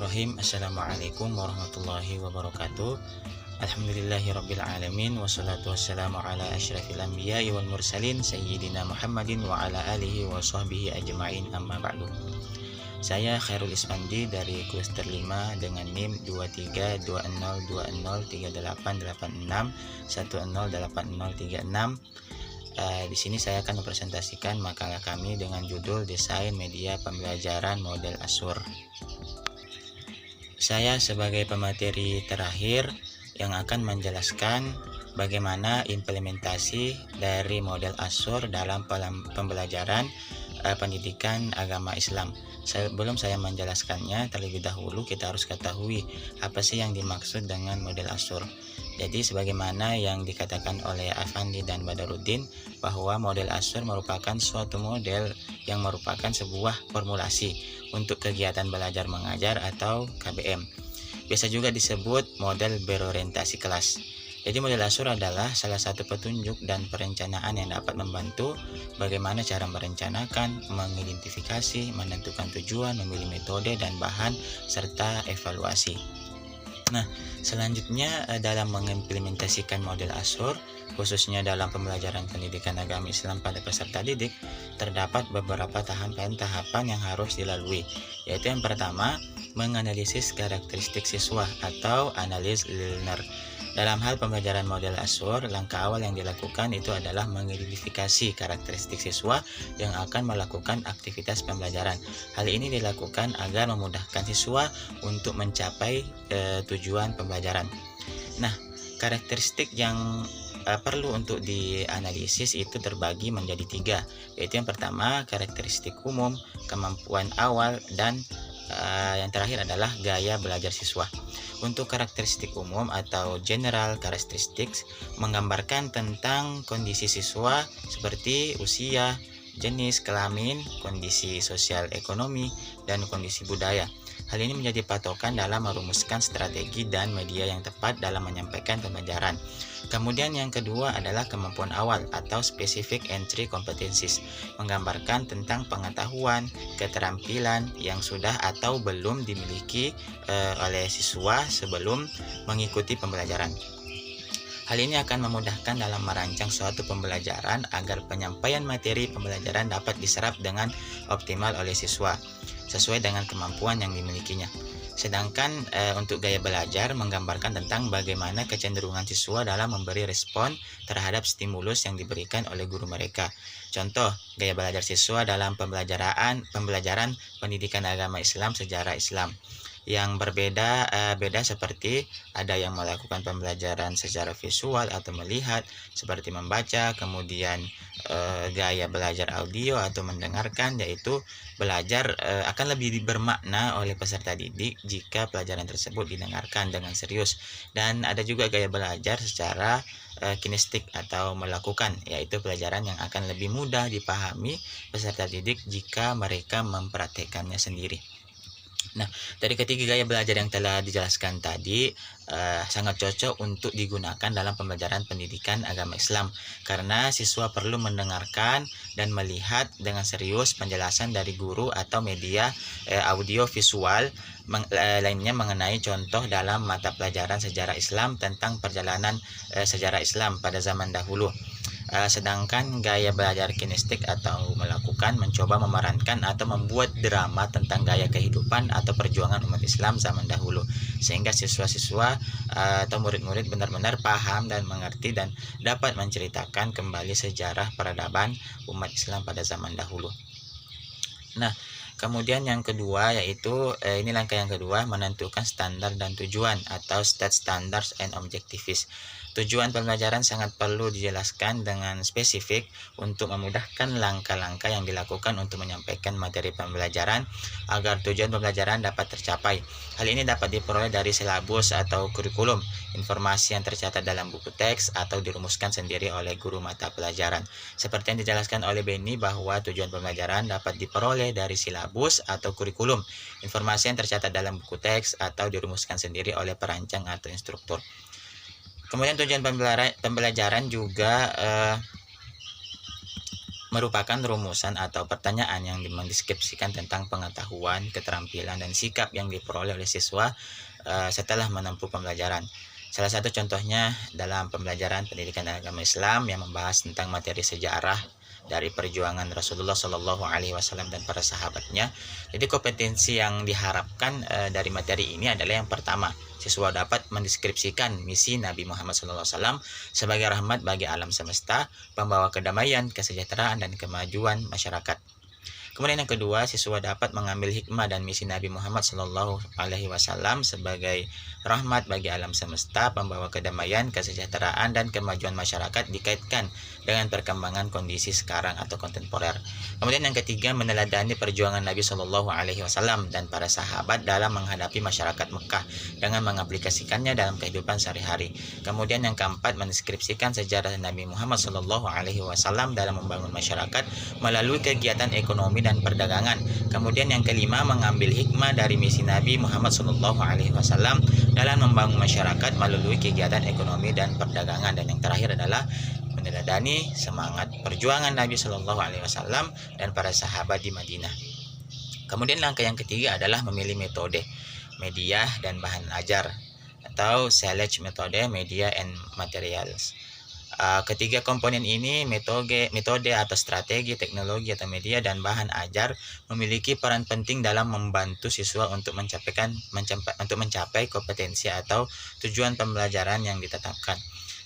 Bismillahirrahmanirrahim. Assalamualaikum warahmatullahi wabarakatuh. Alhamdulillahirabbil alamin wassalatu wassalamu ala asyrafil anbiya'i wal mursalin sayyidina Muhammadin wa ala alihi wa sahbihi ajma'in, amma ba'du. Saya Khairul Isfandi dari Kluster 5 dengan NIM 2320203886108036. Di sini saya akan mempresentasikan makalah kami dengan judul Desain Media Pembelajaran Model Azure. Saya sebagai pemateri terakhir yang akan menjelaskan bagaimana implementasi dari model Azure dalam pembelajaran pendidikan agama Islam. Sebelum saya menjelaskannya, terlebih dahulu kita harus ketahui apa sih yang dimaksud dengan model Azure. Jadi sebagaimana yang dikatakan oleh Afandi dan Badaruddin, bahwa model Azure merupakan suatu model yang merupakan sebuah formulasi untuk kegiatan belajar mengajar atau KBM. Biasa juga disebut model berorientasi kelas. Jadi model Azure adalah salah satu petunjuk dan perencanaan yang dapat membantu bagaimana cara merencanakan, mengidentifikasi, menentukan tujuan, memilih metode dan bahan, serta evaluasi. Nah, selanjutnya dalam mengimplementasikan model Azure, khususnya dalam pembelajaran pendidikan agama Islam pada peserta didik, terdapat beberapa tahapan-tahapan yang harus dilalui, yaitu yang pertama, menganalisis karakteristik siswa atau analysis learner. Dalam hal pembelajaran model Azure, langkah awal yang dilakukan itu adalah mengidentifikasi karakteristik siswa yang akan melakukan aktivitas pembelajaran. Hal ini dilakukan agar memudahkan siswa untuk mencapai tujuan pembelajaran. Nah, karakteristik yang perlu untuk dianalisis itu terbagi menjadi 3, yaitu yang pertama karakteristik umum, kemampuan awal, dan yang terakhir adalah gaya belajar siswa. Untuk karakteristik umum atau general characteristics menggambarkan tentang kondisi siswa seperti usia, jenis kelamin, kondisi sosial ekonomi, dan kondisi budaya. Hal ini menjadi patokan dalam merumuskan strategi dan media yang tepat dalam menyampaikan pembelajaran. Kemudian yang kedua adalah kemampuan awal atau specific entry competencies, menggambarkan tentang pengetahuan, keterampilan yang sudah atau belum dimiliki oleh siswa sebelum mengikuti pembelajaran. Hal ini akan memudahkan dalam merancang suatu pembelajaran agar penyampaian materi pembelajaran dapat diserap dengan optimal oleh siswa sesuai dengan kemampuan yang dimilikinya. Sedangkan untuk gaya belajar menggambarkan tentang bagaimana kecenderungan siswa dalam memberi respon terhadap stimulus yang diberikan oleh guru mereka. Contoh, gaya belajar siswa dalam pembelajaran pendidikan agama Islam sejarah Islam. Yang beda seperti ada yang melakukan pembelajaran secara visual atau melihat seperti membaca, kemudian gaya belajar audio atau mendengarkan, yaitu belajar akan lebih bermakna oleh peserta didik jika pelajaran tersebut didengarkan dengan serius. Dan ada juga gaya belajar secara kinestik atau melakukan, yaitu pelajaran yang akan lebih mudah dipahami peserta didik jika mereka mempraktekannya sendiri. Nah, dari ketiga gaya belajar yang telah dijelaskan tadi sangat cocok untuk digunakan dalam pembelajaran pendidikan agama Islam, karena siswa perlu mendengarkan dan melihat dengan serius penjelasan dari guru atau media audio visual lainnya mengenai contoh dalam mata pelajaran sejarah Islam tentang perjalanan sejarah Islam pada zaman dahulu. Sedangkan gaya belajar kinestik atau melakukan mencoba memerankan atau membuat drama tentang gaya kehidupan atau perjuangan umat Islam zaman dahulu, sehingga siswa-siswa atau murid-murid benar-benar paham dan mengerti dan dapat menceritakan kembali sejarah peradaban umat Islam pada zaman dahulu. Nah, kemudian yang kedua yaitu ini langkah yang kedua, menentukan standar dan tujuan atau state standards and objectives. Tujuan pembelajaran sangat perlu dijelaskan dengan spesifik untuk memudahkan langkah-langkah yang dilakukan untuk menyampaikan materi pembelajaran agar tujuan pembelajaran dapat tercapai. Hal ini dapat diperoleh dari silabus atau kurikulum, informasi yang tercatat dalam buku teks atau dirumuskan sendiri oleh guru mata pelajaran. Seperti yang dijelaskan oleh Benny bahwa tujuan pembelajaran dapat diperoleh dari silabus atau kurikulum, informasi yang tercatat dalam buku teks atau dirumuskan sendiri oleh perancang atau instruktur. Kemudian tujuan pembelajaran juga merupakan rumusan atau pertanyaan yang mendeskripsikan tentang pengetahuan, keterampilan, dan sikap yang diperoleh oleh siswa setelah menempuh pembelajaran. Salah satu contohnya dalam pembelajaran pendidikan agama Islam yang membahas tentang materi sejarah dari perjuangan Rasulullah Shallallahu Alaihi Wasallam dan para sahabatnya. Jadi kompetensi yang diharapkan dari materi ini adalah yang pertama, siswa dapat mendeskripsikan misi Nabi Muhammad SAW sebagai rahmat bagi alam semesta, pembawa kedamaian, kesejahteraan, dan kemajuan masyarakat. Kemudian yang kedua, siswa dapat mengambil hikmah dan misi Nabi Muhammad Shallallahu Alaihi Wasallam sebagai rahmat bagi alam semesta, pembawa kedamaian, kesejahteraan, dan kemajuan masyarakat dikaitkan dengan perkembangan kondisi sekarang atau kontemporer. Kemudian yang ketiga, meneladani perjuangan Nabi Shallallahu Alaihi Wasallam dan para sahabat dalam menghadapi masyarakat Mekah dengan mengaplikasikannya dalam kehidupan sehari-hari. Kemudian yang keempat, mendeskripsikan sejarah Nabi Muhammad Shallallahu Alaihi Wasallam dalam membangun masyarakat melalui kegiatan ekonomi dan perdagangan. Kemudian yang kelima, mengambil hikmah dari misi Nabi Muhammad Shallallahu Alaihi Wasallam dalam membangun masyarakat melalui kegiatan ekonomi dan perdagangan. Dan yang terakhir adalah meneladani semangat perjuangan Nabi Shallallahu Alaihi Wasallam dan para sahabat di Madinah. Kemudian langkah yang ketiga adalah memilih metode, media, dan bahan ajar atau select metode, media, and materials. Ketiga komponen ini, metode atau strategi, teknologi atau media, dan bahan ajar, memiliki peran penting dalam membantu siswa untuk mencapai kompetensi atau tujuan pembelajaran yang ditetapkan.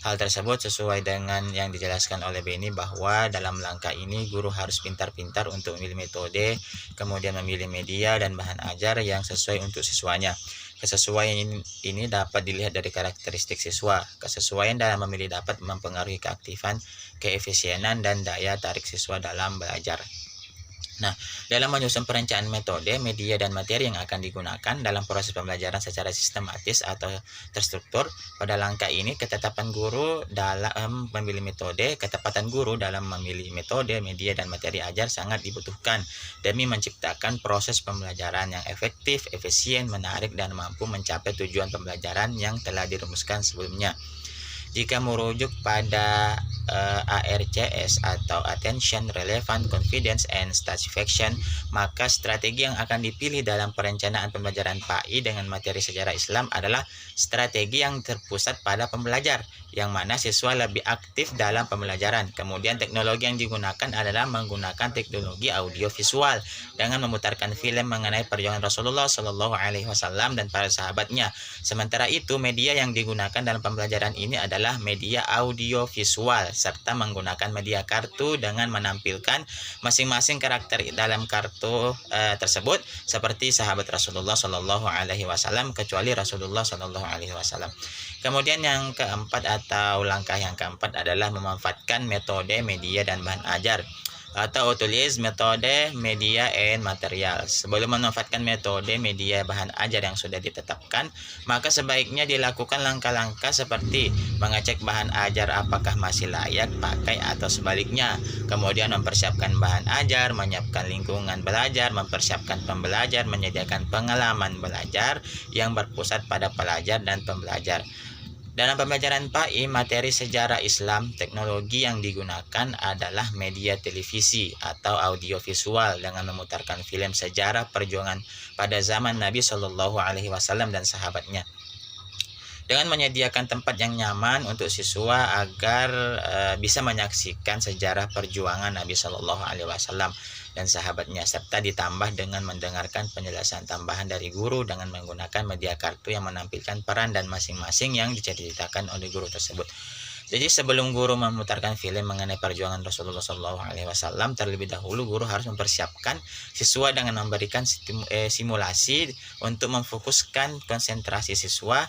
Hal tersebut sesuai dengan yang dijelaskan oleh Beni bahwa dalam langkah ini guru harus pintar-pintar untuk memilih metode, kemudian memilih media dan bahan ajar yang sesuai untuk siswanya. Kesesuaian ini dapat dilihat dari karakteristik siswa. Kesesuaian dalam memilih dapat mempengaruhi keaktifan, keefisienan, dan daya tarik siswa dalam belajar. Nah, dalam menyusun perencanaan metode, media, dan materi yang akan digunakan dalam proses pembelajaran secara sistematis atau terstruktur, pada langkah ini ketepatan guru dalam memilih metode, media, dan materi ajar sangat dibutuhkan demi menciptakan proses pembelajaran yang efektif, efisien, menarik, dan mampu mencapai tujuan pembelajaran yang telah dirumuskan sebelumnya. Jika merujuk pada ARCS atau Attention, Relevant, Confidence, and Satisfaction, maka strategi yang akan dipilih dalam perencanaan pembelajaran PAI dengan materi sejarah Islam adalah strategi yang terpusat pada pembelajar, yang mana siswa lebih aktif dalam pembelajaran. Kemudian teknologi yang digunakan adalah menggunakan teknologi audio visual dengan memutarkan film mengenai perjuangan Rasulullah Shallallahu Alaihi Wasallam dan para sahabatnya. Sementara itu, media yang digunakan dalam pembelajaran ini adalah media audio visual serta menggunakan media kartu dengan menampilkan masing-masing karakter dalam kartu tersebut seperti sahabat Rasulullah Shallallahu Alaihi Wasallam kecuali Rasulullah Shallallahu Alaihi Wasallam. Kemudian yang keempat atau langkah yang keempat adalah memanfaatkan metode, media, dan bahan ajar atau utilize metode, media, and material. Sebelum memanfaatkan metode, media, bahan ajar yang sudah ditetapkan, maka sebaiknya dilakukan langkah-langkah seperti mengecek bahan ajar apakah masih layak pakai atau sebaliknya, kemudian mempersiapkan bahan ajar, menyiapkan lingkungan belajar, mempersiapkan pembelajar, menyediakan pengalaman belajar yang berpusat pada pelajar dan pembelajar. Dalam pembelajaran PAI, materi sejarah Islam, teknologi yang digunakan adalah media televisi atau audiovisual dengan memutarkan film sejarah perjuangan pada zaman Nabi Shallallahu Alaihi Wasallam dan sahabatnya. Dengan menyediakan tempat yang nyaman untuk siswa agar bisa menyaksikan sejarah perjuangan Nabi Shallallahu Alaihi Wasallam dan sahabatnya, serta ditambah dengan mendengarkan penjelasan tambahan dari guru dengan menggunakan media kartu yang menampilkan peran dan masing-masing yang diceritakan oleh guru tersebut. Jadi sebelum guru memutarkan film mengenai perjuangan Rasulullah SAW, terlebih dahulu guru harus mempersiapkan siswa dengan memberikan simulasi untuk memfokuskan konsentrasi siswa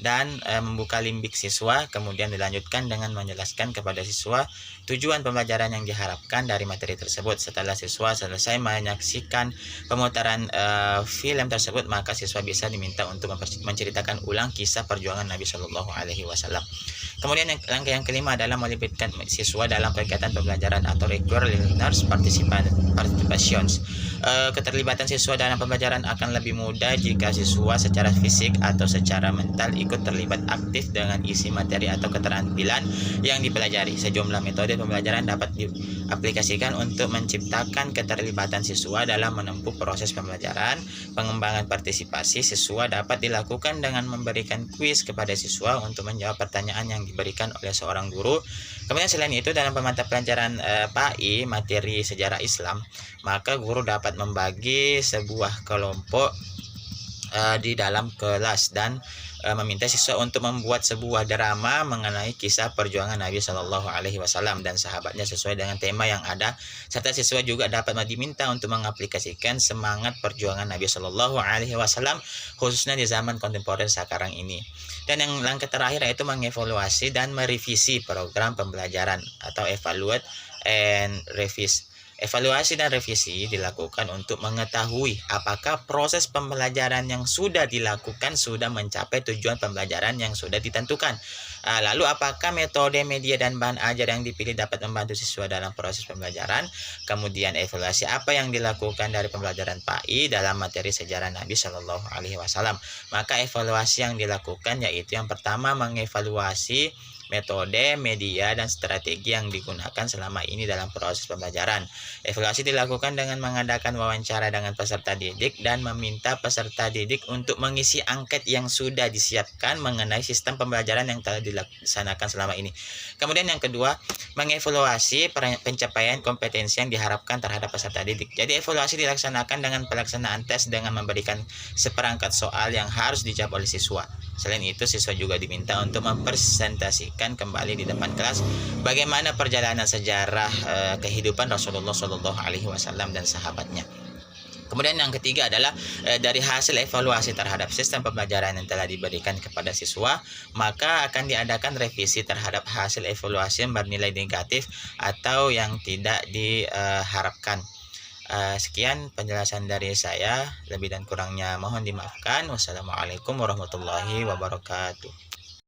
dan membuka limbik siswa, kemudian dilanjutkan dengan menjelaskan kepada siswa tujuan pembelajaran yang diharapkan dari materi tersebut. Setelah siswa selesai menyaksikan pemutaran film tersebut, maka siswa bisa diminta untuk menceritakan ulang kisah perjuangan Nabi Shallallahu Alaihi Wasallam. Kemudian langkah yang kelima adalah melibatkan siswa dalam kegiatan pembelajaran atau regular learners participations. Keterlibatan siswa dalam pembelajaran akan lebih mudah jika siswa secara fisik atau secara mental ikut terlibat aktif dengan isi materi atau keterampilan yang dipelajari. Sejumlah metode pembelajaran dapat diaplikasikan untuk menciptakan keterlibatan siswa dalam menempuh proses pembelajaran. Pengembangan partisipasi siswa dapat dilakukan dengan memberikan kuis kepada siswa untuk menjawab pertanyaan yang diberikan oleh seorang guru. Kemudian selain itu, dalam mata pelajaran PAI materi sejarah Islam, maka guru dapat membagi sebuah kelompok di dalam kelas dan meminta siswa untuk membuat sebuah drama mengenai kisah perjuangan Nabi Shallallahu Alaihi Wasallam dan sahabatnya sesuai dengan tema yang ada, serta siswa juga dapat diminta untuk mengaplikasikan semangat perjuangan Nabi Shallallahu Alaihi Wasallam khususnya di zaman kontemporer sekarang ini. Dan yang langkah terakhir yaitu mengevaluasi dan merevisi program pembelajaran atau evaluate and revise. Evaluasi dan revisi dilakukan untuk mengetahui apakah proses pembelajaran yang sudah dilakukan sudah mencapai tujuan pembelajaran yang sudah ditentukan. Lalu apakah metode, media, dan bahan ajar yang dipilih dapat membantu siswa dalam proses pembelajaran. Kemudian evaluasi apa yang dilakukan dari pembelajaran PAI dalam materi sejarah Nabi Shallallahu Alaihi Wasallam. Maka evaluasi yang dilakukan yaitu yang pertama mengevaluasi metode, media, dan strategi yang digunakan selama ini dalam proses pembelajaran. Evaluasi dilakukan dengan mengadakan wawancara dengan peserta didik dan meminta peserta didik untuk mengisi angket yang sudah disiapkan mengenai sistem pembelajaran yang telah dilaksanakan selama ini. Kemudian yang kedua, mengevaluasi pencapaian kompetensi yang diharapkan terhadap peserta didik. Jadi evaluasi dilaksanakan dengan pelaksanaan tes dengan memberikan seperangkat soal yang harus dijawab oleh siswa. Selain itu, siswa juga diminta untuk mempresentasikan kembali di depan kelas bagaimana perjalanan sejarah kehidupan Rasulullah Shallallahu Alaihi Wasallam dan sahabatnya. Kemudian yang ketiga adalah dari hasil evaluasi terhadap sistem pembelajaran yang telah diberikan kepada siswa, maka akan diadakan revisi terhadap hasil evaluasi yang bernilai negatif atau yang tidak diharapkan. Sekian penjelasan dari saya, lebih dan kurangnya mohon dimaafkan. Wassalamualaikum warahmatullahi wabarakatuh.